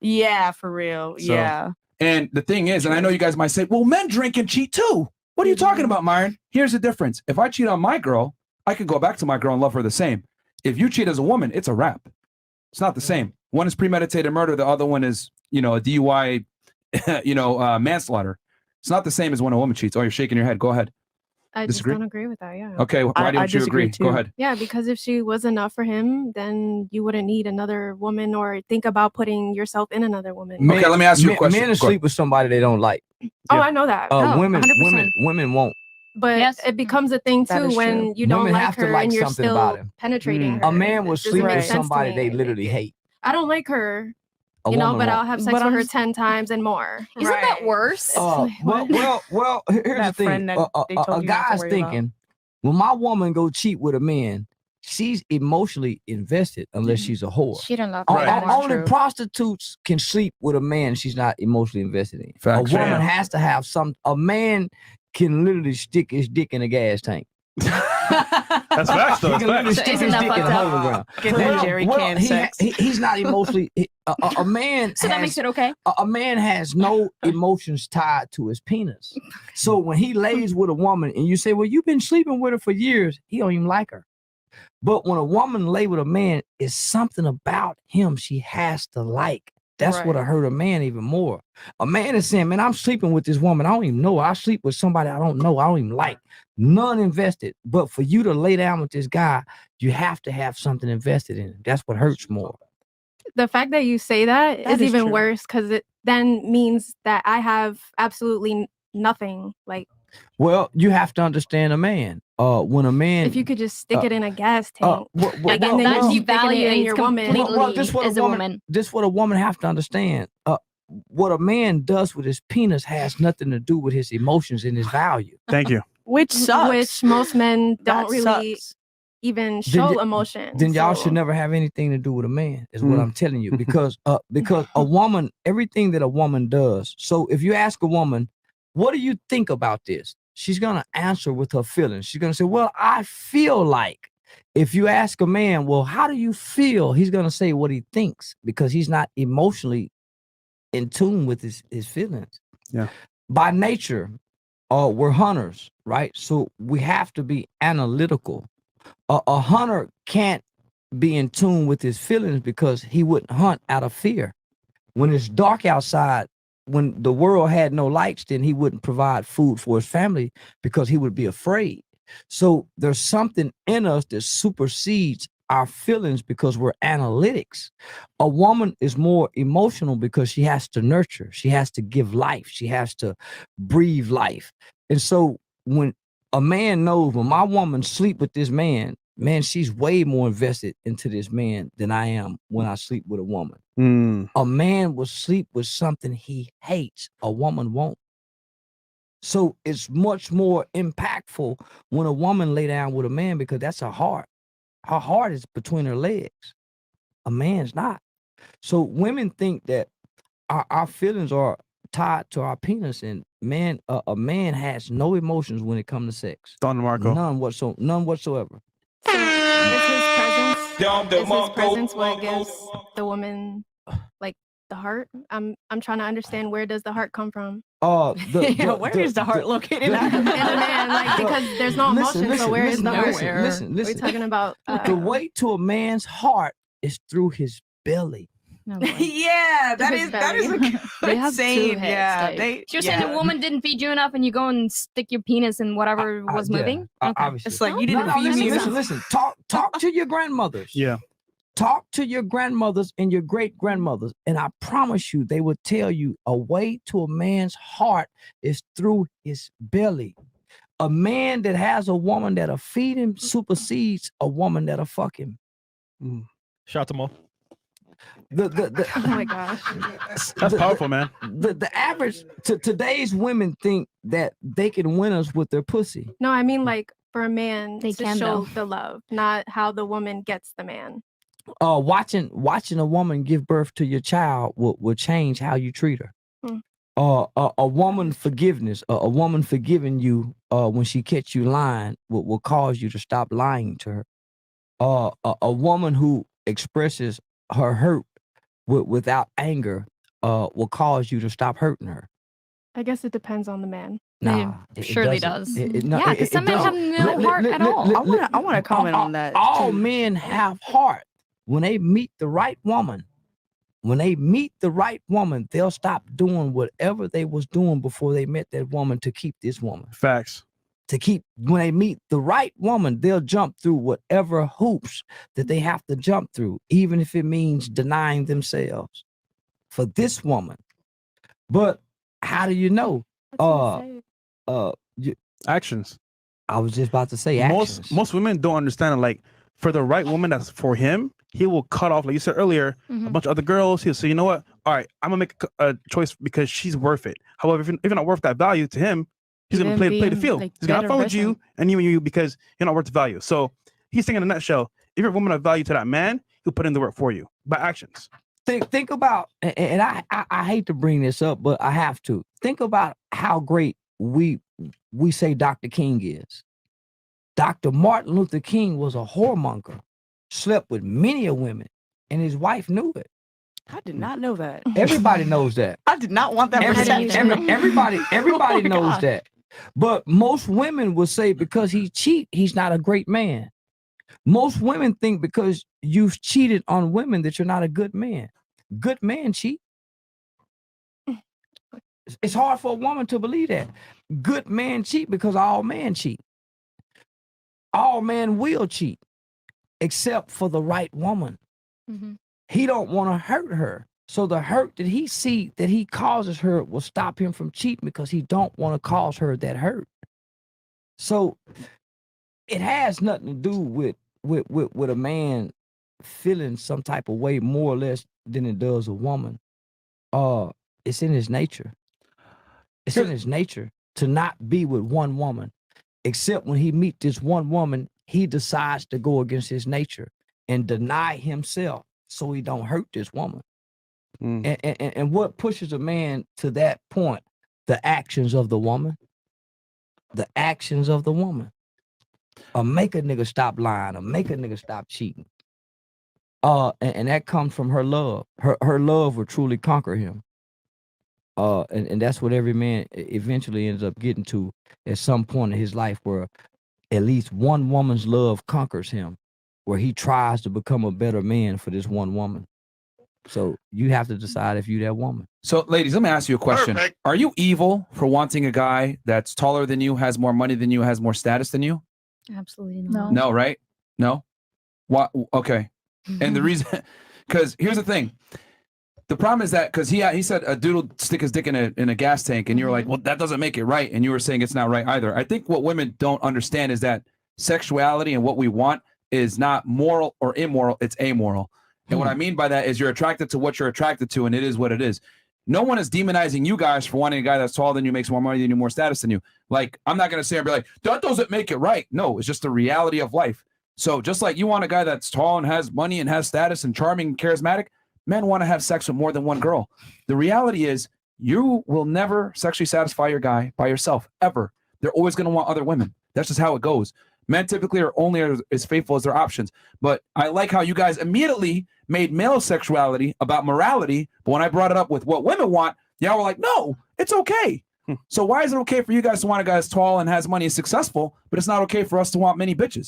Yeah, for real. So, yeah. And the thing is, and I know you guys might say, well, men drink and cheat too. What are you talking about, Myron? Here's the difference. If I cheat on my girl, I could go back to my girl and love her the same. If you cheat as a woman, it's a wrap. It's not the same. One is premeditated murder. The other one is, a DUI, manslaughter. It's not the same as when a woman cheats. Oh, you're shaking your head. Go ahead. I Disagree? just don't agree with that, yeah. Okay, why don't you agree? Go ahead. Yeah, because if she was enough for him, then you wouldn't need another woman or think about putting yourself in another woman. Okay, let me ask you a question. Men sleep with somebody they don't like. Oh, I know that. Women won't. But it becomes a thing too when you don't like her and you're still penetrating her. A man will sleep with somebody they literally hate. I don't like her. But I'll have sex with her 10 times and more. Isn't that worse? Well, here's the thing. A guy's thinking, when my woman go cheat with a man, she's emotionally invested unless she's a whore. She don't love Only prostitutes can sleep with a man she's not emotionally invested in. Facts. A woman has to have a man can literally stick his dick in a gas tank. That's facts, though. He can literally stick his dick in a hole in the ground. Get that jerry can sex. He's not emotionally. A man. So that makes it okay. A man has no emotions tied to his penis. So when he lays with a woman and you say, "Well, you've been sleeping with her for years," he don't even like her. But when a woman lay with a man, it's something about him she has to like. That's what'll hurt a man even more. A man is saying, "Man, I'm sleeping with this woman. I don't even know her. I sleep with somebody I don't know. I don't even like." None invested. But for you to lay down with this guy, you have to have something invested in it. That's what hurts more. The fact that you say that is even worse because it then means that I have absolutely nothing. Well, you have to understand a man. When a man, if you could just stick it in a gas tank, that's devaluing your woman as a woman. This what a woman have to understand. What a man does with his penis has nothing to do with his emotions and his value. Thank you. Which sucks. Which most men don't really even show emotion. Then y'all should never have anything to do with a man, is what I'm telling you. Because a woman, everything that a woman does. So if you ask a woman, what do you think about this? She's gonna answer with her feelings. She's gonna say, well, I feel like. If you ask a man, well, how do you feel? He's gonna say what he thinks because he's not emotionally in tune with his feelings. Yeah. By nature, we're hunters, right? So we have to be analytical. A hunter can't be in tune with his feelings because he wouldn't hunt out of fear. When it's dark outside, when the world had no lights, then he wouldn't provide food for his family because he would be afraid. So there's something in us that supersedes our feelings because we're analytics. A woman is more emotional because she has to nurture. She has to give life. She has to breathe life. And so when a man knows when my woman sleep with this man, she's way more invested into this man than I am when I sleep with a woman. A man will sleep with something he hates. A woman won't. So it's much more impactful when a woman lay down with a man because that's her heart. Her heart is between her legs. A man's not. So women think that our feelings are tied to our penis, and a man has no emotions when it comes to sex. Don DeMarco. None whatsoever. Is his presence what gives the woman the heart? I'm trying to understand, where does the heart come from? Where is the heart located? In a man, because there's no emotion. So where is the heart? Listen. We're talking about the way to a man's heart is through his belly. Yeah, that is a good saying. Yeah, you're saying a woman didn't feed you enough, and you go and stick your penis in whatever was moving. Obviously, it's like you didn't feed me. Listen. Talk to your grandmothers. Yeah. Talk to your grandmothers and your great-grandmothers, and I promise you, they will tell you a way to a man's heart is through his belly. A man that has a woman that'll feed him supersedes a woman that'll fuck him. Shout out to Mo. Oh my gosh. That's powerful, man. The average today's women think that they can win us with their pussy. No, I mean for a man to show the love, not how the woman gets the man. Watching a woman give birth to your child will change how you treat her. A woman forgiveness, a woman forgiving you when she catch you lying will cause you to stop lying to her. A woman who expresses her hurt without anger will cause you to stop hurting her. I guess it depends on the man. Nah, It surely does. No, Yeah, because some men have no heart at all. I want to comment on that. All too. men have heart. When they meet the right woman, they'll stop doing whatever they was doing before they met that woman to keep this woman. Facts. When they meet the right woman, they'll jump through whatever hoops that they have to jump through, even if it means denying themselves for this woman. But how do you know? Actions. I was just about to say actions. Most women don't understand it. Like, for the right woman that's for him, he will cut off, like you said earlier, a bunch of other girls. He'll say, you know what? All right, I'm gonna make a choice because she's worth it. However, if you're not worth that value to him, he's gonna play the field. Like, he's gonna follow you and you because you're not worth the value. So he's saying in a nutshell, if you're a woman of value to that man, he'll put in the work for you by actions. Think about, and I hate to bring this up, but I have to. Think about how great we say Dr. King is. Dr. Martin Luther King was a whoremonger, slept with many a women, and his wife knew it. I did not know that. Everybody knows that. I did not want that perception. Everybody knows that. But most women will say because he cheat, he's not a great man. Most women think because you've cheated on women that you're not a good man. Good man cheat. It's hard for a woman to believe that. Good man cheat because all men cheat. All men will cheat, except for the right woman. He don't want to hurt her. So the hurt that he see that he causes her will stop him from cheating because he don't want to cause her that hurt. So it has nothing to do with a man feeling some type of way more or less than it does a woman. It's in his nature. It's in his nature to not be with one woman, except when he meet this one woman, he decides to go against his nature and deny himself so he don't hurt this woman. And what pushes a man to that point? The actions of the woman. The actions of the woman. Or make a nigga stop lying, or make a nigga stop cheating. And that comes from her love. Her love will truly conquer him. And that's what every man eventually ends up getting to at some point in his life, where at least one woman's love conquers him, where he tries to become a better man for this one woman. So you have to decide if you that woman. So ladies, let me ask you a question. Perfect. Are you evil for wanting a guy that's taller than you, has more money than you, has more status than you? Absolutely No. not. No, right? No? What? Okay. And the reason, because here's the thing. The problem is that, because he said a dude will stick his dick in a gas tank, and you're like, well, that doesn't make it right. And you were saying it's not right either. I think what women don't understand is that sexuality and what we want is not moral or immoral, it's amoral. And what I mean by that is you're attracted to what you're attracted to, and it is what it is. No one is demonizing you guys for wanting a guy that's taller than you, makes more money than you, more status than you. Like, I'm not going to sit and be like, that doesn't make it right. No, it's just the reality of life. So just like you want a guy that's tall and has money and has status and charming and charismatic, men want to have sex with more than one girl. The reality is you will never sexually satisfy your guy by yourself, ever. They're always going to want other women. That's just how it goes. Men typically are only as faithful as their options. But I like how you guys immediately made male sexuality about morality. But when I brought it up with what women want, y'all were like, no, it's okay. So why is it okay for you guys to want a guy that's tall and has money and successful, but it's not okay for us to want many bitches?